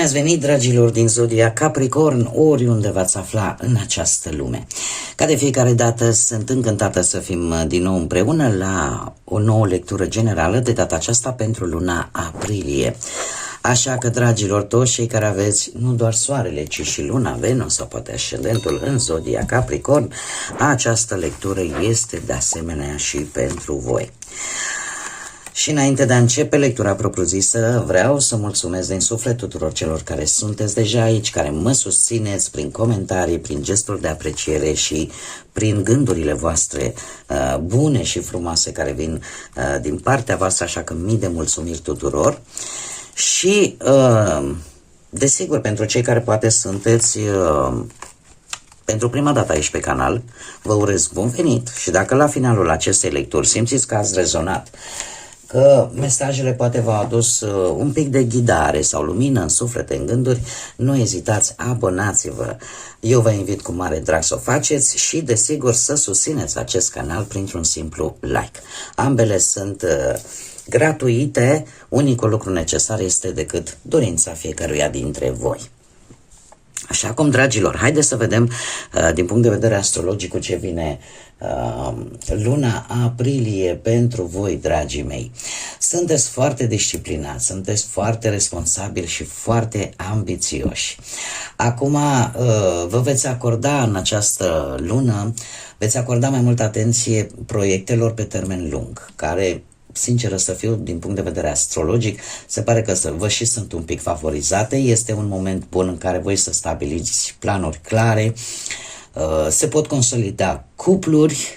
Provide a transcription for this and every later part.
Bine ați venit, dragilor din Zodia Capricorn, oriunde v-ați afla în această lume. Ca de fiecare dată, sunt încântată să fim din nou împreună la o nouă lectură generală, de data aceasta pentru luna aprilie. Așa că, dragilor, toți cei care aveți nu doar soarele, ci și luna, Venus sau poate ascendentul în Zodia Capricorn, această lectură este de asemenea și pentru voi. Și înainte de a începe lectura propriu-zisă, vreau să mulțumesc din suflet tuturor celor care sunteți deja aici, care mă susțineți prin comentarii, prin gesturi de apreciere și prin gândurile voastre bune și frumoase care vin din partea voastră, așa că mii de mulțumiri tuturor. Și, desigur, pentru cei care poate sunteți pentru prima dată aici pe canal, vă urez bun venit și dacă la finalul acestei lecturi simțiți că ați rezonat, că mesajele poate v-au adus un pic de ghidare sau lumină în suflet, în gânduri, nu ezitați, abonați-vă. Eu vă invit cu mare drag să o faceți și, desigur, să susțineți acest canal printr-un simplu like. Ambele sunt gratuite, unicul lucru necesar este decât dorința fiecăruia dintre voi. Așa cum, dragilor, haideți să vedem din punct de vedere astrologic cu ce vine luna aprilie pentru voi, dragii mei. Sunteți foarte disciplinați, sunteți foarte responsabili și foarte ambițioși. Acum vă veți acorda în această lună, veți acorda mai multă atenție proiectelor pe termen lung, care, sinceră să fiu, din punct de vedere astrologic, se pare că vă și sunt un pic favorizate. Este un moment bun în care voi să stabiliți planuri clare, se pot consolida cupluri,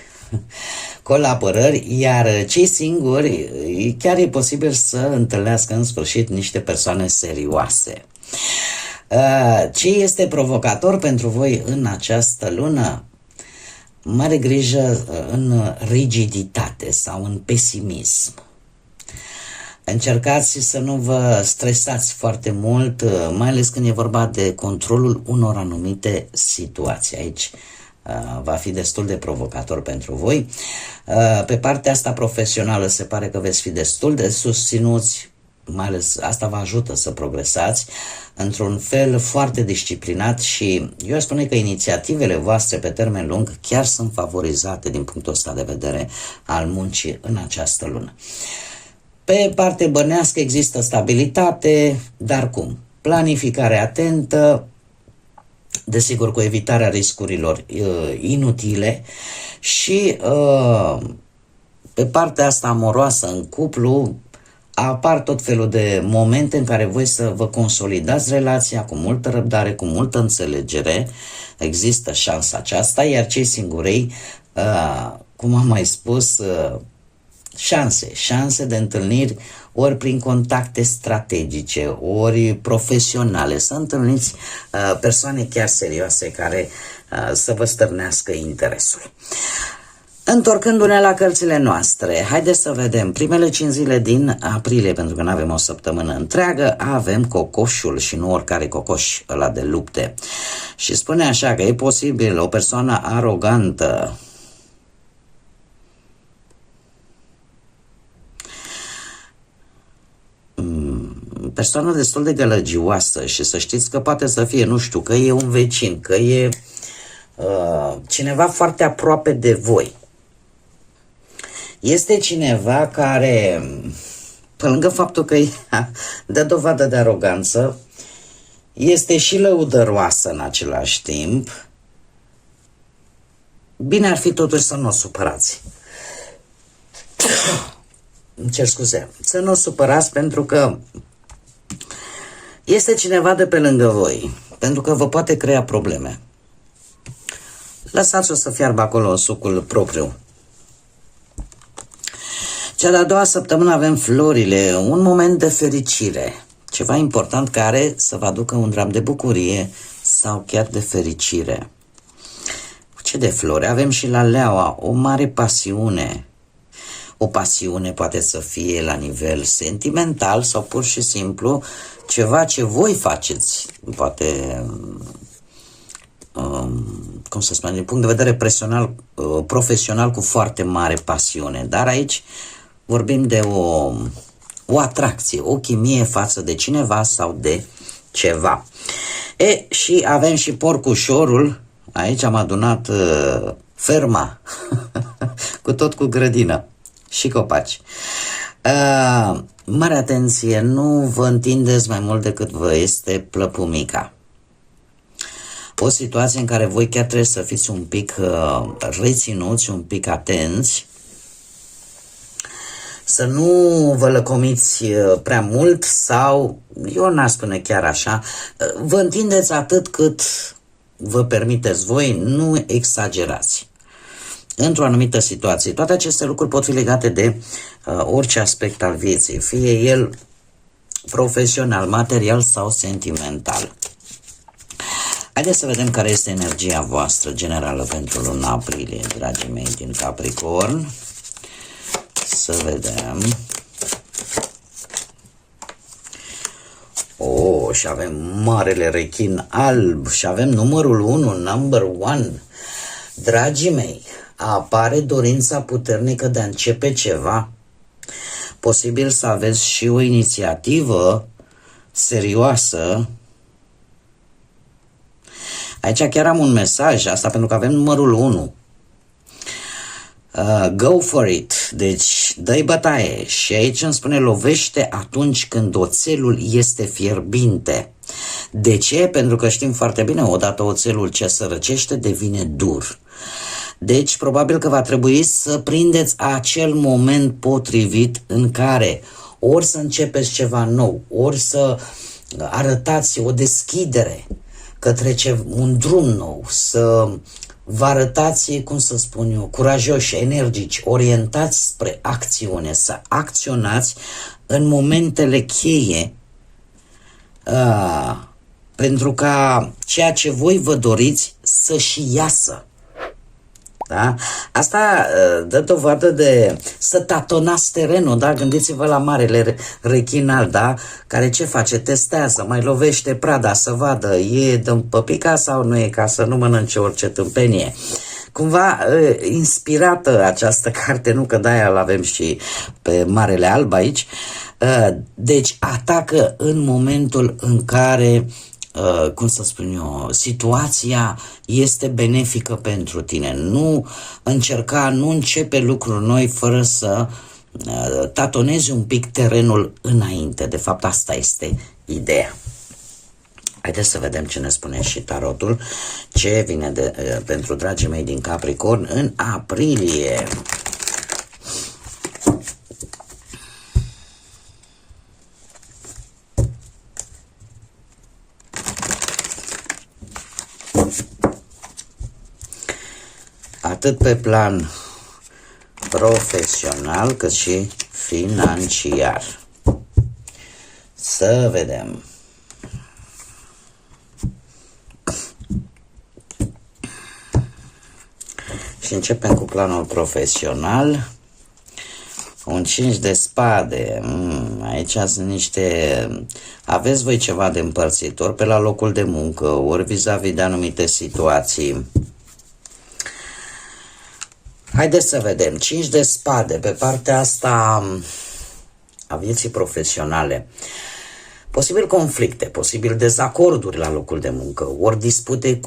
colaborări, iar cei singuri chiar e posibil să întâlnească în sfârșit niște persoane serioase. Ce este provocator pentru voi în această lună? Mare grijă în rigiditate sau în pesimism. Încercați să nu vă stresați foarte mult, mai ales când e vorba de controlul unor anumite situații. Aici va fi destul de provocator pentru voi. Pe partea asta profesională se pare că veți fi destul de susținuți, mai ales asta vă ajută să progresați într-un fel foarte disciplinat și eu aș spune că inițiativele voastre pe termen lung chiar sunt favorizate din punctul ăsta de vedere al muncii în această lună. Pe parte bănească există stabilitate, dar cum? Planificare atentă, desigur cu evitarea riscurilor inutile și pe partea asta amoroasă în cuplu apar tot felul de momente în care voi să vă consolidați relația cu multă răbdare, cu multă înțelegere. Există șansa aceasta, iar cei singurei, cum am mai spus, șanse de întâlniri ori prin contacte strategice, ori profesionale, să întâlniți persoane chiar serioase care să vă stârnească interesul. Întorcându-ne la cărțile noastre, haideți să vedem primele 5 zile din aprilie, pentru că nu avem o săptămână întreagă, avem cocoșul și nu oricare cocoș, ăla de lupte. Și spune așa că e posibil o persoană arogantă, persoană destul de gălăgioasă și să știți că poate să fie, nu știu, că e un vecin, că e cineva foarte aproape de voi. Este cineva care, pe lângă faptul că dă dovadă de aroganță, este și lăudăroasă în același timp. Bine ar fi totuși să nu o supărați. Îmi cer scuze. Să nu o supărați pentru că este cineva de pe lângă voi, pentru că vă poate crea probleme. Lăsați-o să fiarbă acolo în sucul propriu. Cea de-a doua săptămână avem florile, un moment de fericire, ceva important care să vă aducă un dram de bucurie sau chiar de fericire. Ce de flori? Avem și la leaua, o mare pasiune. O pasiune poate să fie la nivel sentimental sau pur și simplu ceva ce voi faceți, poate, cum să spun, din punct de vedere profesional cu foarte mare pasiune. Dar aici vorbim de o atracție, o chimie față de cineva sau de ceva. Și avem și porcușorul, aici am adunat ferma, cu grădină și copaci. Mare atenție, nu vă întindeți mai mult decât vă este plăpumica. O situație în care voi chiar trebuie să fiți un pic reținuți, un pic atenți, să nu vă lăcomiți prea mult sau, eu n-aș spune chiar așa, vă întindeți atât cât vă permiteți voi, nu exagerați. Într-o anumită situație, toate aceste lucruri pot fi legate de orice aspect al vieții, fie el profesional, material sau sentimental. Haideți să vedem care este energia voastră generală pentru luna aprilie, dragii mei din Capricorn. Să vedem. Și avem marele rechin alb și avem numărul 1, number 1. Dragii mei, apare dorința puternică de a începe ceva. Posibil să aveți și o inițiativă serioasă. Aici chiar am un mesaj, asta pentru că avem numărul 1. Go for it, deci dă-i bătaie. Și aici îmi spune lovește atunci când oțelul este fierbinte. De ce? Pentru că știm foarte bine, odată oțelul ce se răcește devine dur. Deci probabil că va trebui să prindeți acel moment potrivit în care ori să începeți ceva nou, ori să arătați o deschidere către un drum nou, să vă arătați, cum să spun eu, curajoși, energici, orientați spre acțiune, să acționați în momentele cheie pentru ca ceea ce voi vă doriți să și iasă. Da? Asta dă dovadă de să tatonați terenul, da? Gândiți-vă la marele rechin alb, da? Care ce face? Testează, mai lovește prada să vadă, e de păpica sau nu e, ca să nu mănânce orice tâmpenie. Cumva inspirată această carte, nu că de-aia l-avem și pe marele alb aici, deci atacă în momentul în care cum să spun eu, situația este benefică pentru tine. Nu începe lucruri noi fără să tatonezi un pic terenul înainte. De fapt, asta este ideea. Haideți să vedem ce ne spune și tarotul, ce vine pentru dragii mei din Capricorn în aprilie. Atât pe plan profesional cât și financiar. Să vedem. Și începem cu planul profesional. Un 5 de spade. Aici sunt niște... Aveți voi ceva de împărțitor pe la locul de muncă, ori vis-a-vis de anumite situații. Haideți să vedem. 5 de spade pe partea asta a vieții profesionale. Posibil conflicte, posibil dezacorduri la locul de muncă, ori dispute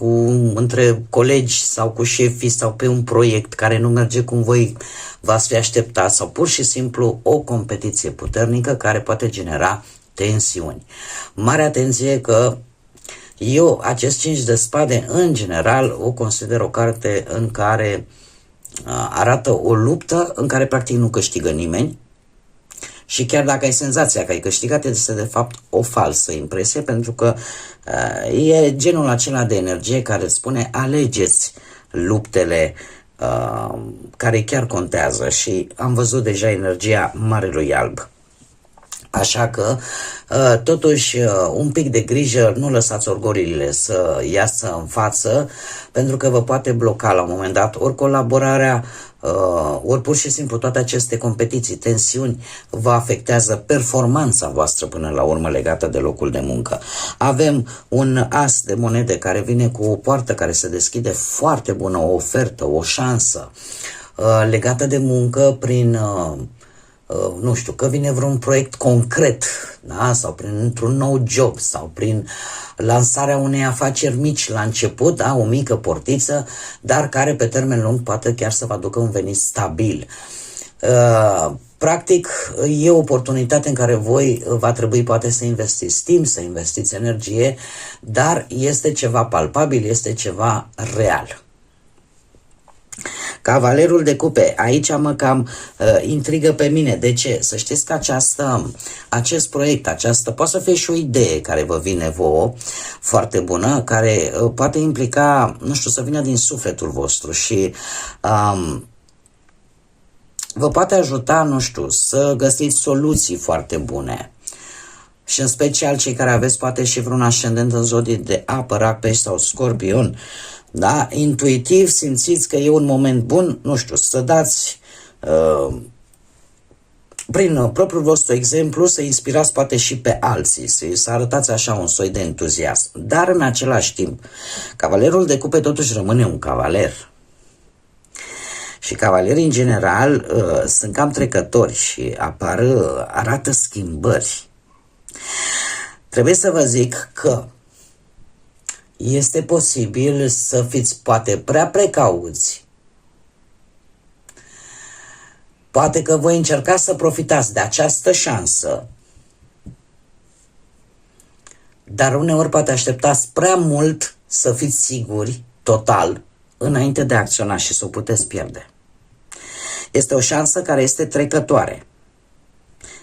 între colegi sau cu șefii sau pe un proiect care nu merge cum voi v-ați fi așteptat sau pur și simplu o competiție puternică care poate genera tensiuni. Mare atenție că eu acest 5 de spade în general o consider o carte în care arată o luptă în care practic nu câștigă nimeni. Și chiar dacă ai senzația că ai câștigat, este de fapt o falsă impresie, pentru că e genul acela de energie care îți spune alegeți luptele care chiar contează și am văzut deja energia Marelui Alb. Așa că, totuși, un pic de grijă, nu lăsați orgoliile să iasă în față, pentru că vă poate bloca la un moment dat ori colaborarea, ori pur și simplu toate aceste competiții, tensiuni, vă afectează performanța voastră până la urmă legată de locul de muncă. Avem un as de monede care vine cu o poartă care se deschide foarte bună, o ofertă, o șansă legată de muncă prin nu știu, că vine vreun proiect concret, da? Sau printr-un nou job, sau prin lansarea unei afaceri mici la început, da? O mică portiță, dar care pe termen lung poate chiar să vă aducă un venit stabil. Practic, e o oportunitate în care voi va trebui poate să investiți timp, să investiți energie, dar este ceva palpabil, este ceva real. Cavalerul de cupe, aici mă cam intrigă pe mine. De ce? Să știți că acest proiect, poate să fie și o idee care vă vine vouă, foarte bună, care poate implica, nu știu, să vină din sufletul vostru și vă poate ajuta, nu știu, să găsiți soluții foarte bune. Și în special cei care aveți poate și vreun ascendent în zodie de apă, rac, pești sau scorpion, da? Intuitiv simțiți că e un moment bun, nu știu, să dați prin propriul vostru exemplu, să inspirați poate și pe alții, să arătați așa un soi de entuziasm. Dar în același timp, cavalerul de cupe totuși rămâne un cavaler. Și cavalerii în general sunt cam trecători și arată schimbări. Trebuie să vă zic că este posibil să fiți poate prea precauți. Poate că voi încercați să profitați de această șansă, dar uneori poate așteptați prea mult să fiți siguri, total, înainte de a acționa și să o puteți pierde. Este o șansă care este trecătoare.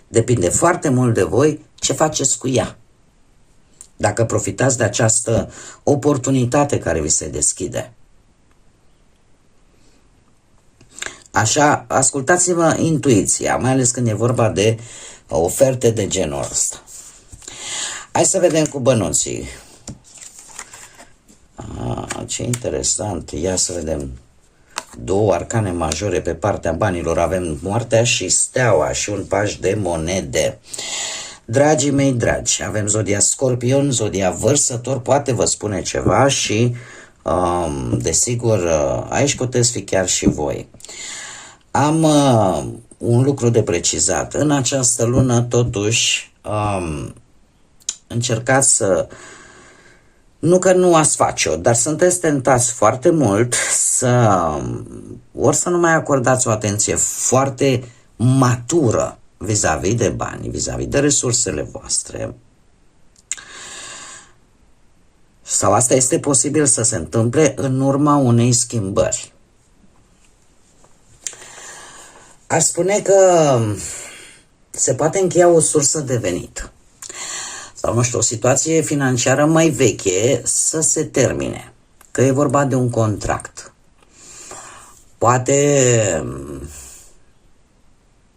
Depinde foarte mult de voi ce faceți cu ea. Dacă profitați de această oportunitate care vi se deschide. Așa, ascultați-vă intuiția, mai ales când e vorba de oferte de genul ăsta. Hai să vedem cu bănuții. Ce interesant. Ia să vedem. Două arcane majore pe partea banilor. Avem moartea și steaua și un paș de monede. Dragii mei dragi, avem zodia Scorpion, zodia Vărsător, poate vă spune ceva și desigur aici puteți fi chiar și voi. Am un lucru de precizat. În această lună totuși încercați să, nu că nu ați face-o, dar sunteți tentați foarte mult ori să nu mai acordați o atenție foarte matură vis-a-vis de bani, vis-a-vis de resursele voastre. Sau asta este posibil să se întâmple în urma unei schimbări. Aș spune că se poate încheia o sursă de venit. Sau, nu știu, o situație financiară mai veche să se termine. Că e vorba de un contract. Poate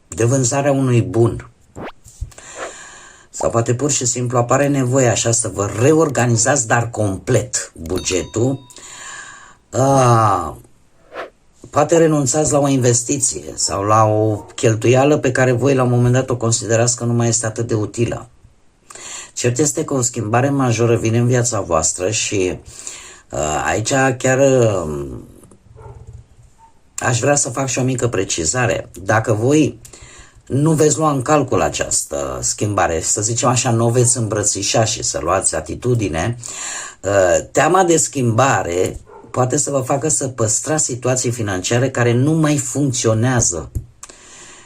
de vânzarea unui bun. Sau poate pur și simplu apare nevoie așa să vă reorganizați, dar complet, bugetul. Poate renunțați la o investiție sau la o cheltuială pe care voi la un moment dat o considerați că nu mai este atât de utilă. Cert este că o schimbare majoră vine în viața voastră și aici chiar aș vrea să fac și o mică precizare. Dacă voi nu veți lua în calcul această schimbare, să zicem așa, nu o veți îmbrățișa și să luați atitudine, teama de schimbare poate să vă facă să păstrați situații financiare care nu mai funcționează.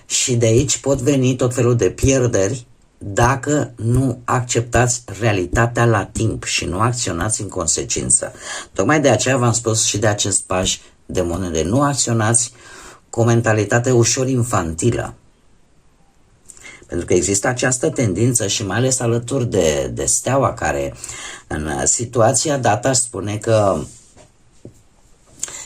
Și de aici pot veni tot felul de pierderi dacă nu acceptați realitatea la timp și nu acționați în consecință. Tocmai de aceea v-am spus și de acest paș de monede. Nu acționați cu o mentalitate ușor infantilă. Pentru că există această tendință și mai ales alături de steaua care în situația dată spune că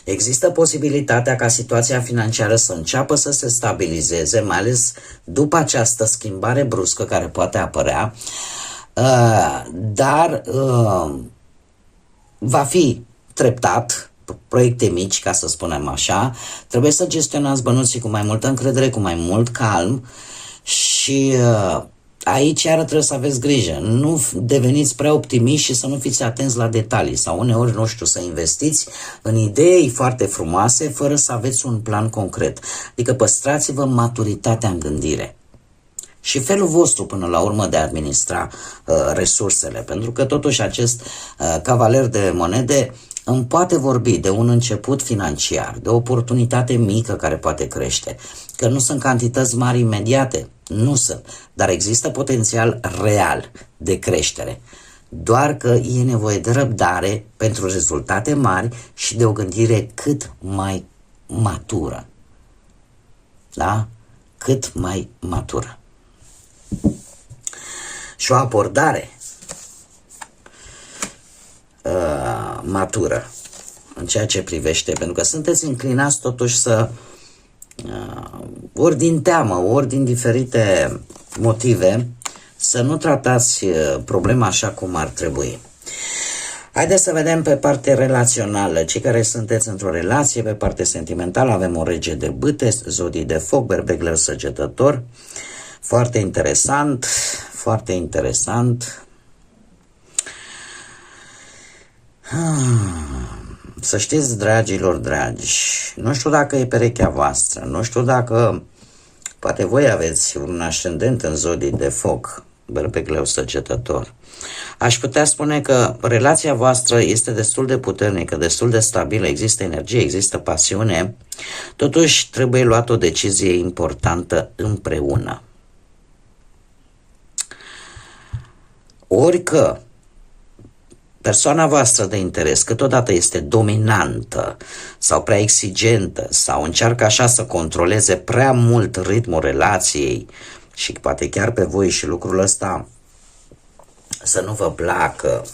există posibilitatea ca situația financiară să înceapă să se stabilizeze, mai ales după această schimbare bruscă care poate apărea, dar va fi treptat, proiecte mici, ca să spunem așa. Trebuie să gestionați bănuții cu mai multă încredere, cu mai mult calm și aici iară trebuie să aveți grijă. Nu deveniți prea optimiști și să nu fiți atenți la detalii sau uneori, nu știu, să investiți în idei foarte frumoase fără să aveți un plan concret. Adică păstrați-vă maturitatea în gândire și felul vostru până la urmă de a administra resursele, pentru că totuși acest cavaler de monede îmi poate vorbi de un început financiar, de o oportunitate mică care poate crește, că nu sunt cantități mari imediate, nu sunt, dar există potențial real de creștere, doar că e nevoie de răbdare pentru rezultate mari și de o gândire cât mai matură, da? Cât mai matură. Și o abordare matură în ceea ce privește, pentru că sunteți înclinați totuși să ori din teamă, ori din diferite motive, să nu tratați problema așa cum ar trebui. Haideți să vedem pe partea relațională, cei care sunteți într-o relație, pe partea sentimentală avem o rege de bâte, zodii de foc, berbec, leu, săgetător. Foarte interesant, foarte interesant. Să știți, dragilor dragi, nu știu dacă e perechea voastră, nu știu dacă poate voi aveți un ascendent în zodii de foc, berbec, leu, săgetător. Aș putea spune că relația voastră este destul de puternică, destul de stabilă, există energie, există pasiune, totuși trebuie luat o decizie importantă împreună. Orică persoana voastră de interes câteodată este dominantă sau prea exigentă sau încearcă așa să controleze prea mult ritmul relației și poate chiar pe voi și lucrul ăsta să nu vă placă.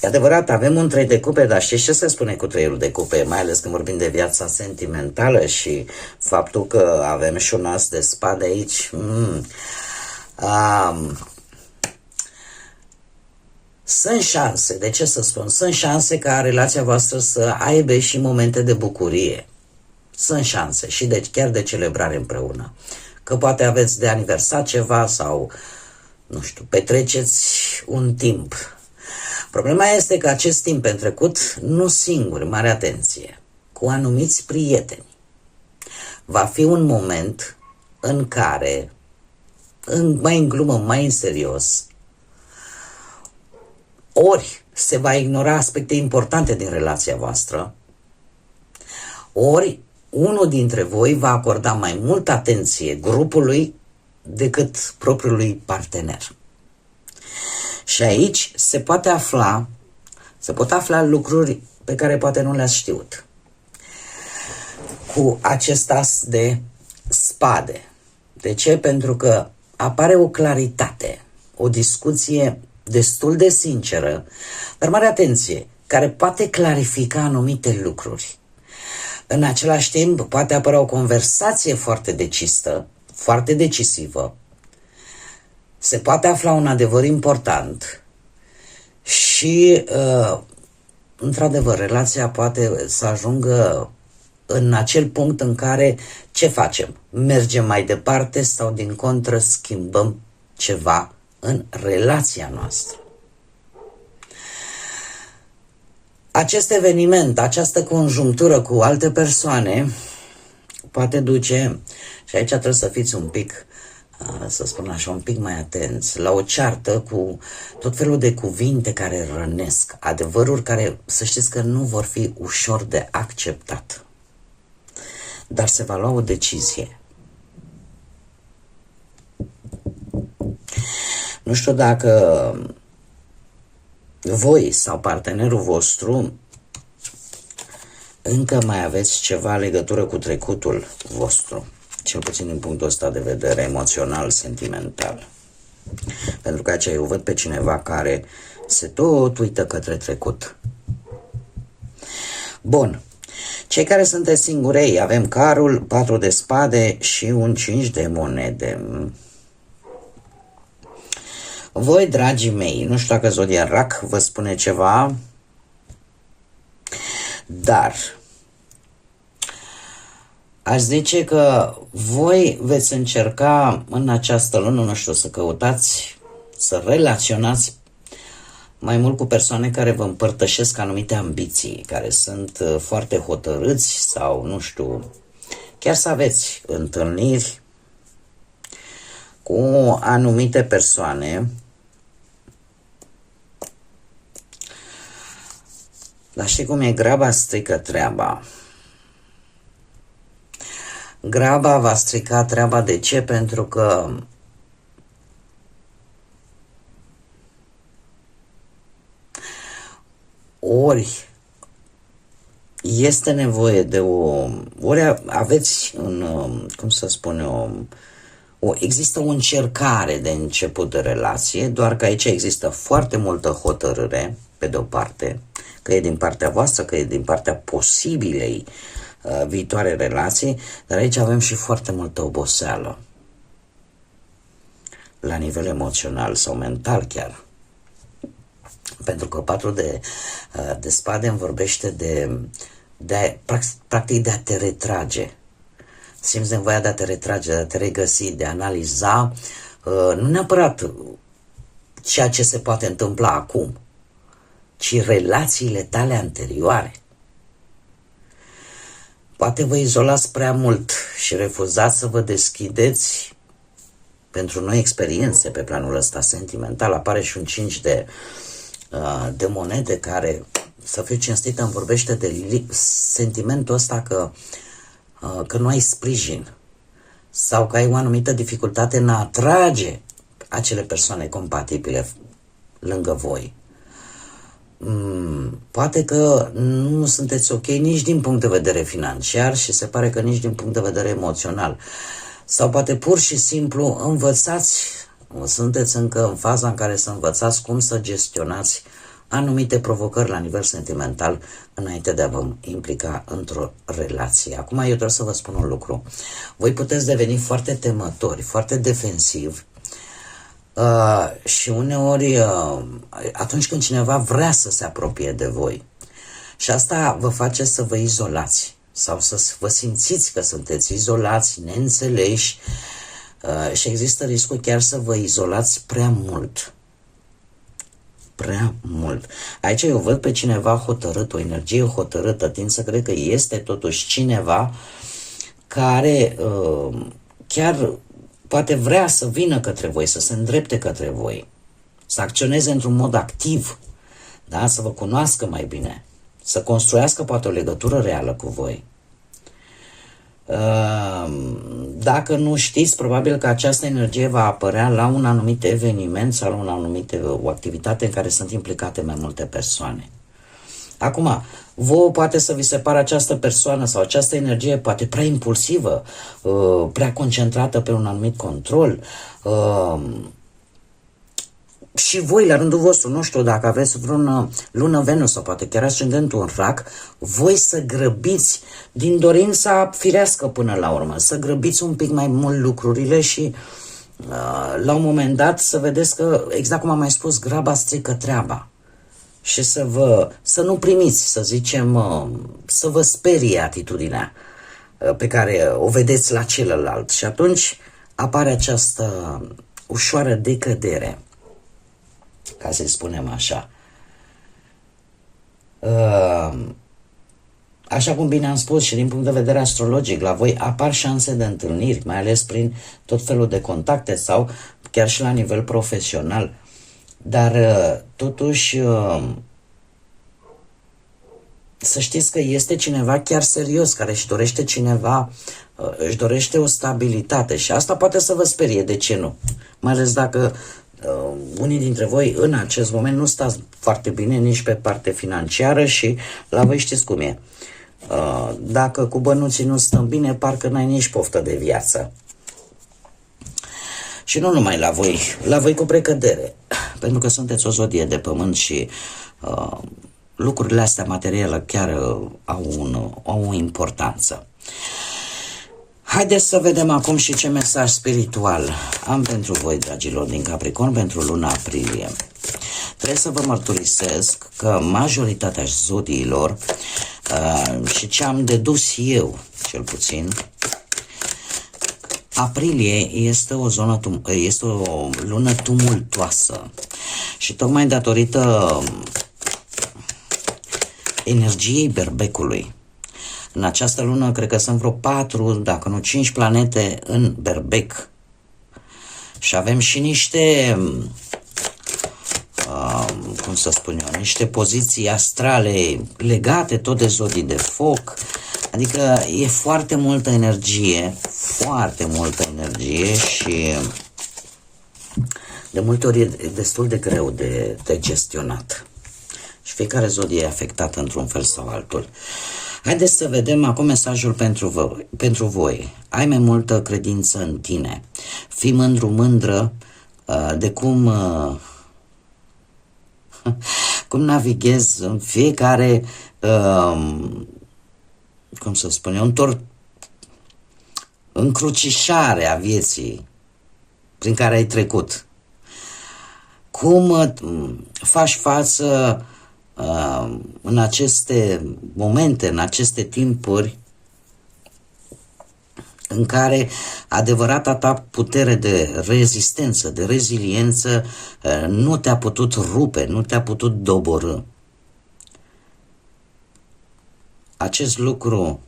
E adevărat, avem un 3 de cupe, dar știți ce se spune cu 3-ul de cupe, mai ales când vorbim de viața sentimentală și faptul că avem și un as de spade aici. Sunt șanse, de ce să spun? Sunt șanse ca relația voastră să aibă și momente de bucurie. Sunt șanse și chiar de celebrare împreună. Că poate aveți de aniversat ceva sau, nu știu, petreceți un timp. Problema este că acest timp petrecut nu singur, mare atenție, cu anumiți prieteni, va fi un moment în care, mai în glumă, mai în serios, ori se va ignora aspecte importante din relația voastră, ori unul dintre voi va acorda mai multă atenție grupului decât propriului partener. Și aici se pot afla lucruri pe care poate nu le-ați știut. Cu acest as de spade. De ce? Pentru că apare o claritate, o discuție destul de sinceră, dar mare atenție, care poate clarifica anumite lucruri. În același timp, poate apărea o conversație foarte decisă, foarte decisivă. Se poate afla un adevăr important și, într-adevăr, relația poate să ajungă în acel punct în care ce facem? Mergem mai departe sau, din contră, schimbăm ceva în relația noastră. Acest eveniment, această conjunctură cu alte persoane poate duce, și aici trebuie să fiți un pic, să spun așa, un pic mai atenți, la o ceartă cu tot felul de cuvinte care rănesc, adevăruri care, să știți că nu vor fi ușor de acceptat. Dar se va lua o decizie. Nu știu dacă voi sau partenerul vostru încă mai aveți ceva legătură cu trecutul vostru, cel puțin din punctul ăsta de vedere emoțional, sentimental. Pentru că aici eu văd pe cineva care se tot uită către trecut. Bun. Cei care sunteți singurei, avem carul, 4 de spade și un 5 de monede. Voi, dragii mei, nu știu dacă zodia Rac vă spune ceva, dar aș zice că voi veți încerca în această lună, nu știu, să căutați, să relaționați mai mult cu persoane care vă împărtășesc anumite ambiții, care sunt foarte hotărâți sau, nu știu, chiar să aveți întâlniri cu anumite persoane. Dar știi cum e? Graba strică treaba. Graba va strica treaba. De ce? Pentru că ori este nevoie de ori aveți cum să spun eu, există o încercare de început de relație, doar că aici există foarte multă hotărâre, pe de o parte, că e din partea voastră, că e din partea posibilei viitoare relații, dar aici avem și foarte multă oboseală, la nivel emoțional sau mental chiar. Pentru că patrul de spade îmi vorbește practic de a te retrage. Simți nevoia de a te retrage, de a te regăsi, de a analiza, nu neapărat ceea ce se poate întâmpla acum, ci relațiile tale anterioare. Poate vă izolați prea mult și refuzați să vă deschideți pentru noi experiențe pe planul ăsta sentimental. Apare și un 5 de monede care, să fiu cinstită, îmi vorbește de sentimentul ăsta că nu ai sprijin sau că ai o anumită dificultate în a atrage acele persoane compatibile lângă voi. Poate că nu sunteți ok nici din punct de vedere financiar și se pare că nici din punct de vedere emoțional. Sau poate pur și simplu învățați, sunteți încă în faza în care să învățați cum să gestionați anumite provocări la nivel sentimental înainte de a vă implica într-o relație. Acum eu trebuie să vă spun un lucru. Voi puteți deveni foarte temători, foarte defensivi și uneori atunci când cineva vrea să se apropie de voi și asta vă face să vă izolați sau să vă simțiți că sunteți izolați, neînțeleși și există riscul chiar să vă izolați prea mult. Prea mult. Aici eu văd pe cineva hotărât, o energie hotărâtă, tind să cred că este totuși cineva care chiar poate vrea să vină către voi, să se îndrepte către voi, să acționeze într-un mod activ, da? Să vă cunoască mai bine, să construiască poate o legătură reală cu voi. Dacă nu știți, probabil că această energie va apărea la un anumit eveniment sau la o activitate în care sunt implicate mai multe persoane. Acum, vouă poate să vi se pară această persoană sau această energie poate prea impulsivă, prea concentrată pe un anumit control, și voi, la rândul vostru, nu știu, dacă aveți vreun lună Venus sau poate chiar ascendentul în Rac, voi să grăbiți din dorința firească până la urmă, să grăbiți un pic mai mult lucrurile și la un moment dat să vedeți că, exact cum am mai spus, graba strică treaba. Și să nu primiți, să zicem, să vă sperie atitudinea pe care o vedeți la celălalt. Și atunci apare această ușoară decădere, ca să-i spunem așa. Așa cum bine am spus și din punct de vedere astrologic, la voi apar șanse de întâlniri, mai ales prin tot felul de contacte sau chiar și la nivel profesional. Dar totuși să știți că este cineva chiar serios care își dorește își dorește o stabilitate și asta poate să vă sperie, de ce nu? Mai ales dacă unii dintre voi în acest moment nu stați foarte bine nici pe parte financiară și la voi știți cum e. Dacă cu bănuții nu stăm bine, parcă n-ai nici poftă de viață. Și nu numai la voi cu precădere, pentru că sunteți o zodie de pământ și lucrurile astea materiale chiar au o importanță. Haideți să vedem acum și ce mesaj spiritual am pentru voi, dragilor din Capricorn, pentru luna aprilie. Trebuie să vă mărturisesc că majoritatea zodiilor și ce am dedus eu, cel puțin, aprilie este o lună tumultoasă și tocmai datorită energiei berbecului. În această lună cred că sunt vreo 4, dacă nu 5 planete în berbec. Și avem și niște, cum să spun eu, niște poziții astrale legate tot de zodii de foc. Adică e foarte multă energie și de multe ori e destul de greu de gestionat. Și fiecare zodie e afectată într-un fel sau altul. Haideți să vedem acum mesajul pentru voi. Ai mai multă credință în tine. Fii mândru-mândră de cum navighezi în fiecare, cum să spun eu, încrucișare a vieții prin care ai trecut. Cum faci față în aceste momente, în aceste timpuri în care adevărata ta putere de rezistență, de reziliență nu te-a putut rupe, nu te-a putut doborî. Acest lucru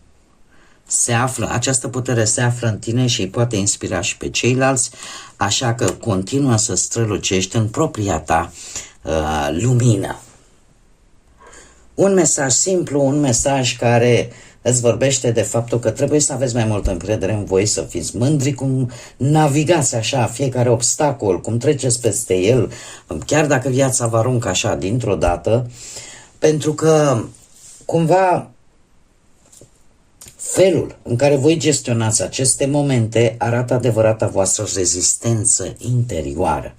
această putere se află în tine și îi poate inspira și pe ceilalți, așa că continuă să strălucești în propria ta lumină. Un mesaj simplu, un mesaj care îți vorbește de faptul că trebuie să aveți mai multă încredere în voi, să fiți mândri cum navigați așa fiecare obstacol, cum treceți peste el, chiar dacă viața vă aruncă așa dintr-o dată, pentru că cumva felul în care voi gestionați aceste momente arată adevărata voastră rezistență interioară,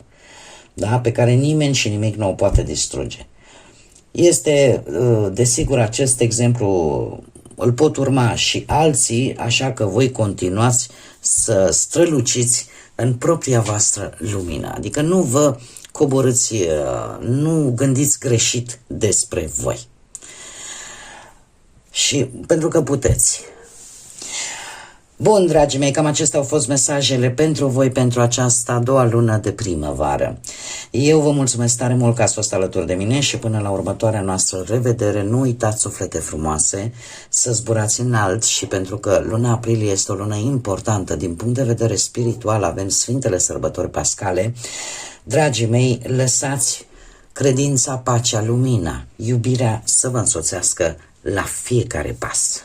da? Pe care nimeni și nimic nu o poate distruge. Este, desigur, acest exemplu îl pot urma și alții, așa că voi continuați să străluciți în propria voastră lumină. Adică nu vă coborâți, nu gândiți greșit despre voi. Și pentru că puteți. Bun, dragii mei, cam acestea au fost mesajele pentru voi pentru această a doua lună de primăvară. Eu vă mulțumesc tare mult că ați fost alături de mine și până la următoarea noastră revedere, nu uitați, suflete frumoase, să zburați înalt, și pentru că luna aprilie este o lună importantă din punct de vedere spiritual, avem Sfintele Sărbători Pascale. Dragii mei, lăsați credința, pacea, lumina, iubirea să vă însoțească la fiecare pas.